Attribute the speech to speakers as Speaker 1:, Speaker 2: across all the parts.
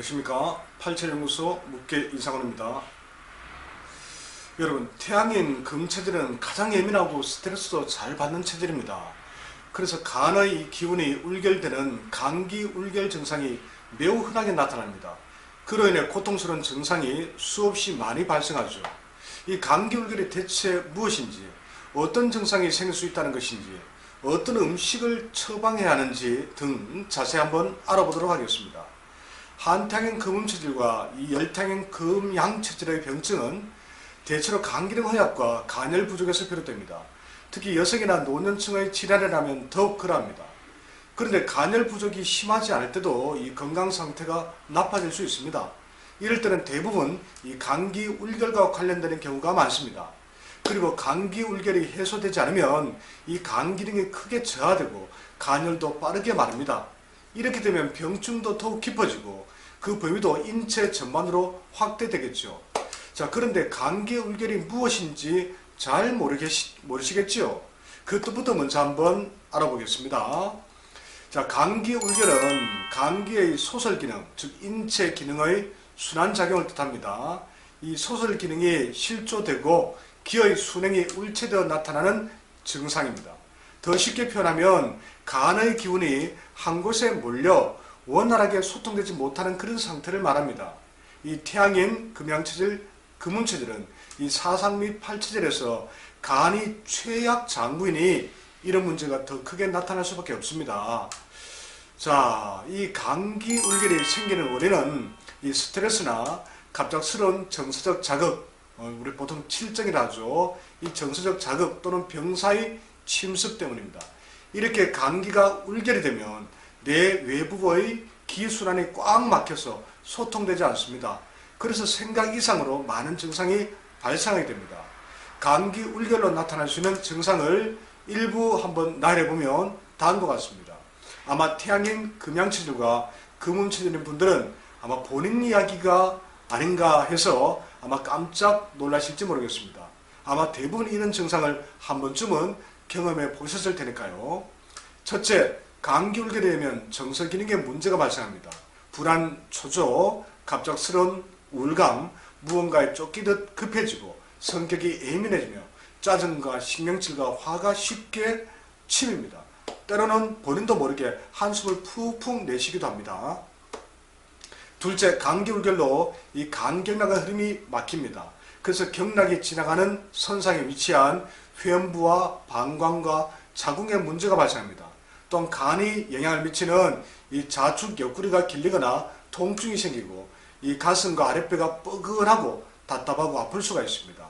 Speaker 1: 안녕하십니까. 87연구소 묵계 이상원입니다. 여러분, 태양인 금체질은 가장 예민하고 스트레스도 잘 받는 체질입니다. 그래서 간의 이 기운이 울결되는 감기 울결 증상이 매우 흔하게 나타납니다. 그로 인해 고통스러운 증상이 수없이 많이 발생하죠. 이 감기 울결이 대체 무엇인지, 어떤 증상이 생길 수 있다는 것인지, 어떤 음식을 처방해야 하는지 등 자세히 한번 알아보도록 하겠습니다. 한탕형 금음체질과 이 열탕형 금양체질의 병증은 대체로 간기능 허약과 간열 부족에서 비롯됩니다. 특히 여성이나 노년층의 질환이라면 더욱 그러합니다. 그런데 간열 부족이 심하지 않을 때도 이 건강 상태가 나빠질 수 있습니다. 이럴 때는 대부분 이 감기 울결과 관련되는 경우가 많습니다. 그리고 감기 울결이 해소되지 않으면 이 간 기능이 크게 저하되고 간열도 빠르게 마릅니다. 이렇게 되면 병증도 더욱 깊어지고 그 범위도 인체 전반으로 확대되겠죠. 자, 그런데 감기 울결이 무엇인지 잘 모르시겠지요? 그 뜻부터 먼저 한번 알아보겠습니다. 자, 감기 울결은 감기의 소설 기능, 즉 인체 기능의 순환 작용을 뜻합니다. 이 소설 기능이 실조되고 기의 순행이 울체되어 나타나는 증상입니다. 더 쉽게 표현하면 간의 기운이 한 곳에 몰려 원활하게 소통되지 못하는 그런 상태를 말합니다. 이 태양인 금양체질, 금운체질은 이 사상 및 팔체질에서 간이 최약 장부이니 이런 문제가 더 크게 나타날 수밖에 없습니다. 자, 이 감기 울결이 생기는 원인은 이 스트레스나 갑작스러운 정서적 자극, 우리 보통 칠정이라 하죠. 이 정서적 자극 또는 병사의 침습 때문입니다. 이렇게 감기가 울결이 되면 뇌 외부의 기순환이 꽉 막혀서 소통되지 않습니다. 그래서 생각 이상으로 많은 증상이 발생하게 됩니다. 감기 울결로 나타날 수 있는 증상을 일부 한번 나열해보면 다음과 같습니다. 아마 태양인 금양체질과 금음체질인 분들은 아마 본인 이야기가 아닌가 해서 아마 깜짝 놀라실지 모르겠습니다. 아마 대부분 이런 증상을 한 번쯤은 경험해 보셨을 테니까요. 첫째, 감기 울결이 되면 정서 기능에 문제가 발생합니다. 불안, 초조, 갑작스러운 우울감, 무언가에 쫓기듯 급해지고 성격이 예민해지며 짜증과 신경질과 화가 쉽게 침입니다. 때로는 본인도 모르게 한숨을 푹푹 내쉬기도 합니다. 둘째, 감기 울결로 이 간경락의 흐름이 막힙니다. 그래서 경락이 지나가는 선상에 위치한 회음부와 방광과 자궁에 문제가 발생합니다. 또한 간이 영향을 미치는 이 좌측 옆구리가 길리거나 통증이 생기고 이 가슴과 아랫배가 뻐근하고 답답하고 아플 수가 있습니다.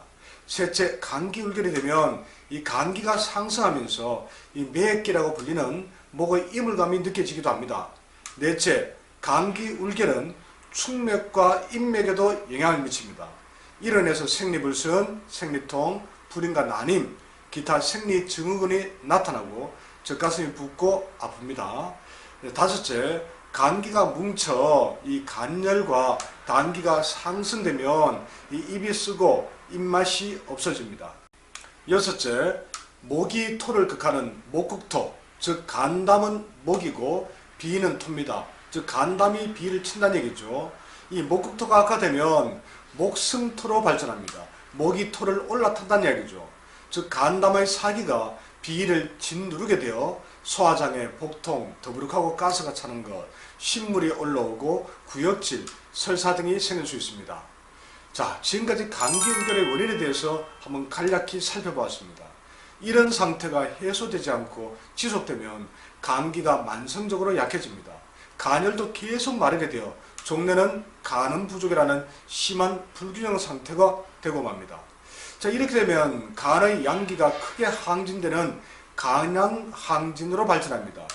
Speaker 1: 셋째, 감기 울결이 되면 이 감기가 상승하면서 이 매액기라고 불리는 목의 이물감이 느껴지기도 합니다. 넷째, 감기 울결은 축맥과 인맥에도 영향을 미칩니다. 이로 인해서 생리불순, 생리통, 불임과 난임, 기타 생리 증후군이 나타나고 젖가슴이 붓고 아픕니다. 다섯째, 감기가 뭉쳐 이 간열과 단기가 상승되면 이 입이 쓰고 입맛이 없어집니다. 여섯째, 목이 토를 극하는 목극토, 즉 간담은 목이고 비는 토입니다. 즉 간담이 비를 친다는 얘기죠. 이 목극토가 악화되면 목승토로 발전합니다. 목이 토를 올라탄다는 얘기죠. 즉 간담의 사기가 비위를 짓누르게 되어 소화장애, 복통, 더부룩하고 가스가 차는 것, 신물이 올라오고 구역질, 설사 등이 생길 수 있습니다. 자, 지금까지 감기 울결의 원인에 대해서 한번 간략히 살펴보았습니다. 이런 상태가 해소되지 않고 지속되면 감기가 만성적으로 약해집니다. 간열도 계속 마르게 되어 종래는 간음 부족이라는 심한 불균형 상태가 되고 맙니다. 자, 이렇게 되면 간의 양기가 크게 항진되는 간양항진으로 발전합니다.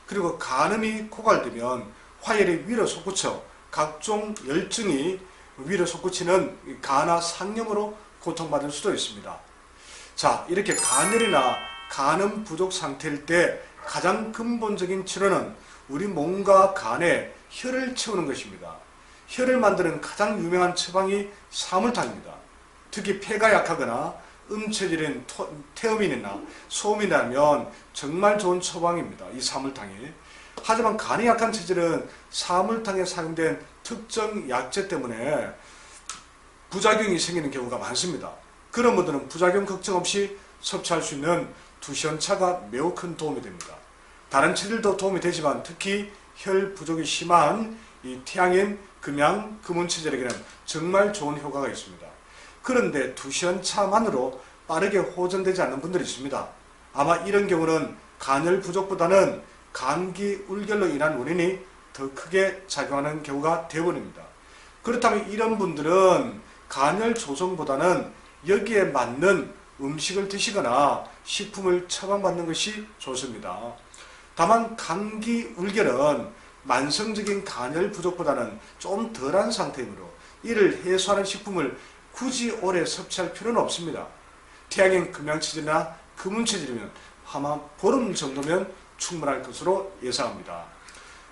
Speaker 1: 그리고 간음이 고갈되면 화열이 위로 솟구쳐 각종 열증이 위로 솟구치는 간화상염으로 고통받을 수도 있습니다. 자, 이렇게 간열이나 간음 부족 상태일 때 가장 근본적인 치료는 우리 몸과 간에 혈을 채우는 것입니다. 혈을 만드는 가장 유명한 처방이 사물탕입니다. 특히 폐가 약하거나 음체질인 태음인이나 소음이라면 정말 좋은 처방입니다. 이 사물탕이. 하지만 간이 약한 체질은 사물탕에 사용된 특정 약제 때문에 부작용이 생기는 경우가 많습니다. 그런 분들은 부작용 걱정 없이 섭취할 수 있는 두시연차가 매우 큰 도움이 됩니다. 다른 체들도 도움이 되지만 특히 혈 부족이 심한 이 태양인, 금양, 금운체질에게는 정말 좋은 효과가 있습니다. 그런데 두시연차만으로 빠르게 호전되지 않는 분들이 있습니다. 아마 이런 경우는 간혈 부족보다는 감기 울결로 인한 원인이 더 크게 작용하는 경우가 되어버립니다. 그렇다면 이런 분들은 간혈 조성보다는 여기에 맞는 음식을 드시거나 식품을 처방받는 것이 좋습니다. 다만 감기 울결은 만성적인 간혈 부족보다는 좀 덜한 상태이므로 이를 해소하는 식품을 굳이 오래 섭취할 필요는 없습니다. 태양인 금양체질이나 금운체질이면 아마 보름 정도면 충분할 것으로 예상합니다.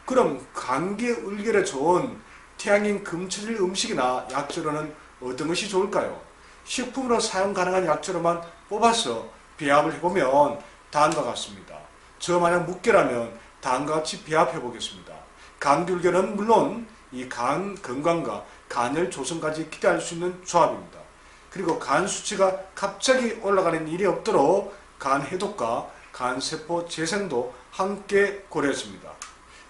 Speaker 1: 그럼 감기 울결에 좋은 태양인 금체질 음식이나 약재로는 어떤 것이 좋을까요? 식품으로 사용 가능한 약재로만 뽑아서 배합을 해보면 다음과 같습니다. 저 만약 묵계라면 다음과 같이 배합해 보겠습니다. 감기 울결은 물론 이 간 건강과 간혈 조성까지 기대할 수 있는 조합입니다. 그리고 간 수치가 갑자기 올라가는 일이 없도록 간 해독과 간세포 재생도 함께 고려했습니다.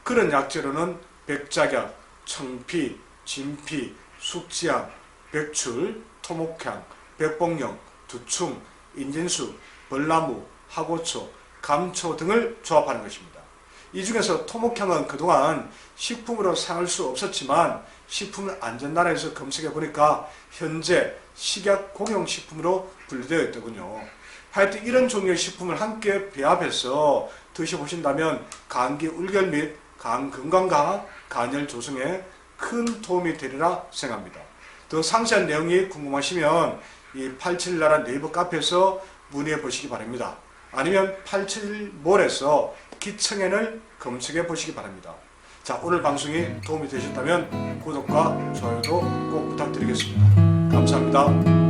Speaker 1: 그런 약재로는 백작약, 청피, 진피, 숙지향, 백출, 토목향, 백봉령, 두충, 인진수, 벌나무, 하고초, 감초 등을 조합하는 것입니다. 이 중에서 토목향은 그동안 식품으로 사용할 수 없었지만 식품안전나라에서 검색해 보니까 현재 식약 공용식품으로 분류되어 있더군요. 하여튼 이런 종류의 식품을 함께 배합해서 드셔보신다면 감기 울결 및 간 건강과 간혈 조성에 큰 도움이 되리라 생각합니다. 더 상세한 내용이 궁금하시면 이 871나라 네이버 카페에서 문의해 보시기 바랍니다. 아니면 871몰에서 기청엔을 검색해 보시기 바랍니다. 자, 오늘 방송이 도움이 되셨다면 구독과 좋아요도 꼭 부탁드리겠습니다. 감사합니다.